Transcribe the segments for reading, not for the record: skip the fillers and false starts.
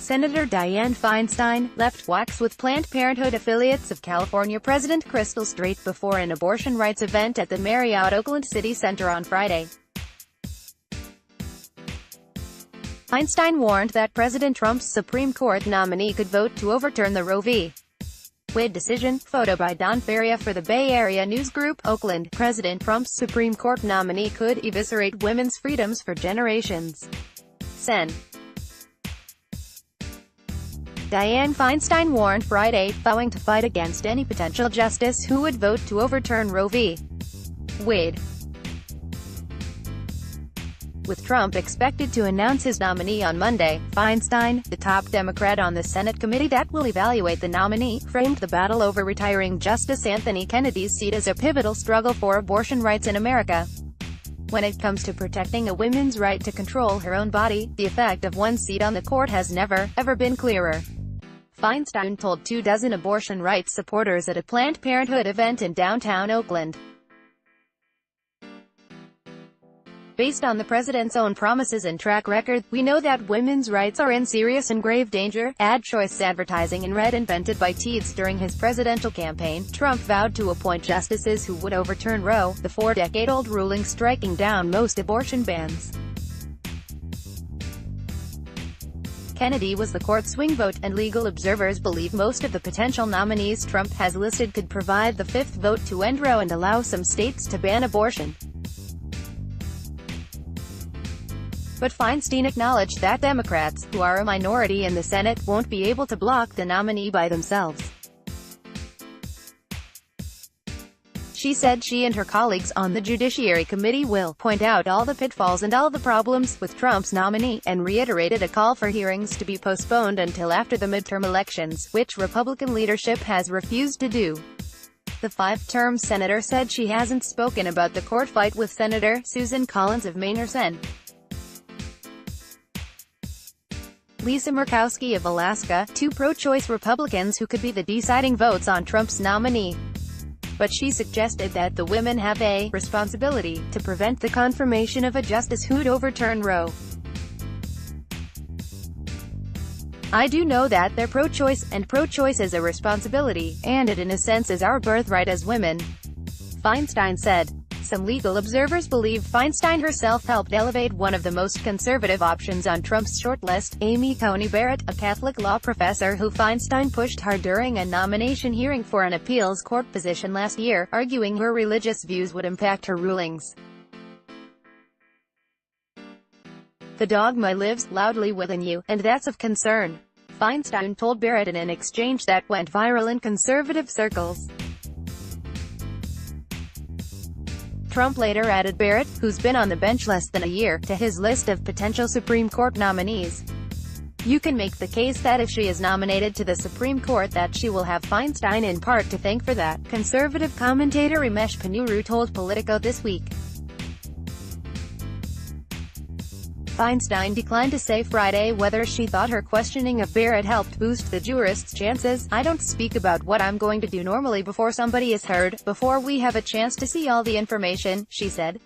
Senator Dianne Feinstein, left wax with Planned Parenthood affiliates of California President Crystal Strait before an abortion rights event at the Marriott Oakland City Center on Friday. Feinstein warned that President Trump's Supreme Court nominee could vote to overturn the Roe v. Wade decision. Photo by Don Feria for the Bay Area News Group, Oakland. President Trump's Supreme Court nominee could eviscerate women's freedoms for generations. Sen. Dianne Feinstein warned Friday, vowing to fight against any potential justice who would vote to overturn Roe v. Wade. With Trump expected to announce his nominee on Monday, Feinstein, the top Democrat on the Senate committee that will evaluate the nominee, framed the battle over retiring Justice Anthony Kennedy's seat as a pivotal struggle for abortion rights in America. When it comes to protecting a woman's right to control her own body, the effect of one seat on the court has never, ever been clearer. Feinstein told 24 abortion rights supporters at a Planned Parenthood event in downtown Oakland. Based on the president's own promises and track record, we know that women's rights are in serious and grave danger. Ad choice advertising in red invented by Teets during his presidential campaign. Trump vowed to appoint justices who would overturn Roe, the 4-decade-old ruling striking down most abortion bans. Kennedy was the court's swing vote, and legal observers believe most of the potential nominees Trump has listed could provide the fifth vote to end Roe and allow some states to ban abortion. But Feinstein acknowledged that Democrats, who are a minority in the Senate, won't be able to block the nominee by themselves. She said she and her colleagues on the Judiciary Committee will point out all the pitfalls and all the problems with Trump's nominee, and reiterated a call for hearings to be postponed until after the midterm elections, which Republican leadership has refused to do. The five-term senator said she hasn't spoken about the court fight with Senator Susan Collins of Maine or Sen. Lisa Murkowski of Alaska, two pro-choice Republicans who could be the deciding votes on Trump's nominee. But she suggested that the women have a responsibility to prevent the confirmation of a justice who'd overturn Roe. I do know that they're pro-choice, and pro-choice is a responsibility, and it in a sense is our birthright as women, Feinstein said. Some legal observers believe Feinstein herself helped elevate one of the most conservative options on Trump's shortlist, Amy Coney Barrett, a Catholic law professor who Feinstein pushed hard during a nomination hearing for an appeals court position last year, arguing her religious views would impact her rulings. The dogma lives loudly within you, and that's of concern, Feinstein told Barrett in an exchange that went viral in conservative circles. Trump later added Barrett, who's been on the bench less than a year, to his list of potential Supreme Court nominees. You can make the case that if she is nominated to the Supreme Court that she will have Feinstein in part to thank for that, conservative commentator Ramesh Ponnuru told Politico this week. Feinstein declined to say Friday whether she thought her questioning of Barrett helped boost the jurist's chances. I don't speak about what I'm going to do normally before somebody is heard, before we have a chance to see all the information, she said.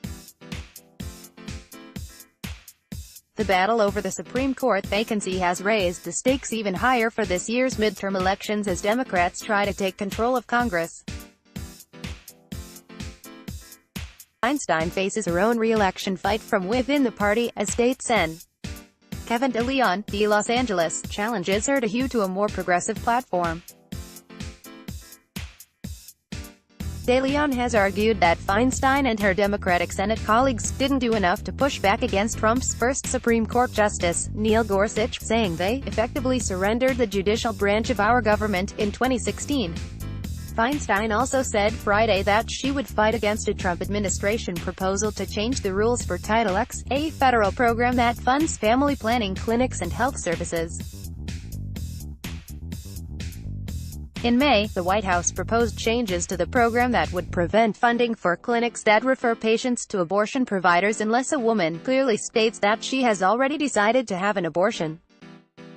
The battle over the Supreme Court vacancy has raised the stakes even higher for this year's midterm elections as Democrats try to take control of Congress. Feinstein faces her own re-election fight from within the party, as State Sen. Kevin De Leon, de Los Angeles, challenges her to hew to a more progressive platform. De Leon has argued that Feinstein and her Democratic Senate colleagues didn't do enough to push back against Trump's first Supreme Court Justice, Neil Gorsuch, saying they effectively surrendered the judicial branch of our government in 2016. Feinstein also said Friday that she would fight against a Trump administration proposal to change the rules for Title X, a federal program that funds family planning clinics and health services. In May, the White House proposed changes to the program that would prevent funding for clinics that refer patients to abortion providers unless a woman clearly states that she has already decided to have an abortion.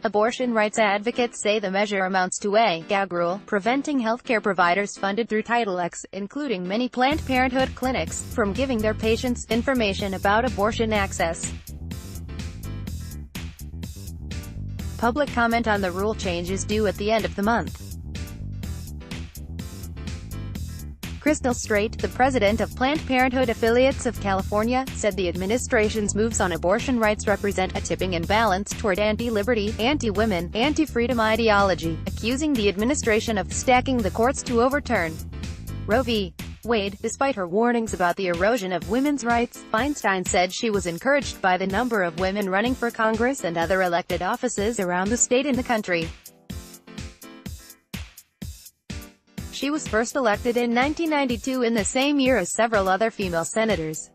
Abortion rights advocates say the measure amounts to a gag rule, preventing healthcare providers funded through Title X, including many Planned Parenthood clinics, from giving their patients information about abortion access. public comment on the rule change is due at the end of the month. Crystal Strait, the president of Planned Parenthood Affiliates of California, said the administration's moves on abortion rights represent a tipping imbalance toward anti-liberty, anti-women, anti-freedom ideology, accusing the administration of stacking the courts to overturn Roe v. Wade. Despite her warnings about the erosion of women's rights, Feinstein said she was encouraged by the number of women running for Congress and other elected offices around the state and the country. She was first elected in 1992, in the same year as several other female senators.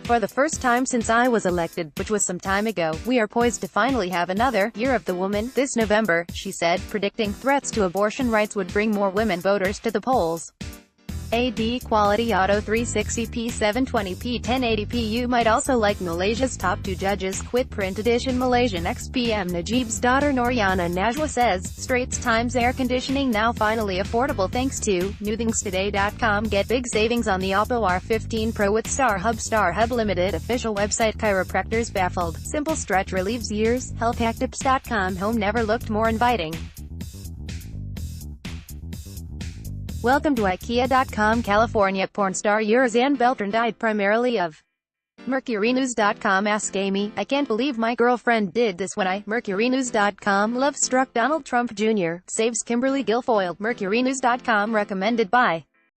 For the first time since I was elected, which was some time ago, we are poised to finally have another Year of the Woman this November, she said, predicting threats to abortion rights would bring more women voters to the polls. AD Quality Auto 360p 720p 1080p. You might also like Malaysia's top 2 judges quit. Print edition. Malaysian ex-PM Najib's daughter Noriana Najwa says, Straits Times air conditioning now finally affordable thanks to newthingstoday.com. Get big savings on the Oppo R15 Pro with StarHub Limited official website. Chiropractors baffled. Simple stretch relieves years. Healthhacktips.com. Home never looked more inviting. Welcome to IKEA.com. California porn star Yurzan Beltran died primarily of MercuryNews.com. Ask Amy, I can't believe my girlfriend did this when I. MercuryNews.com. Love struck Donald Trump Jr. Saves Kimberly Guilfoyle. MercuryNews.com. Recommended by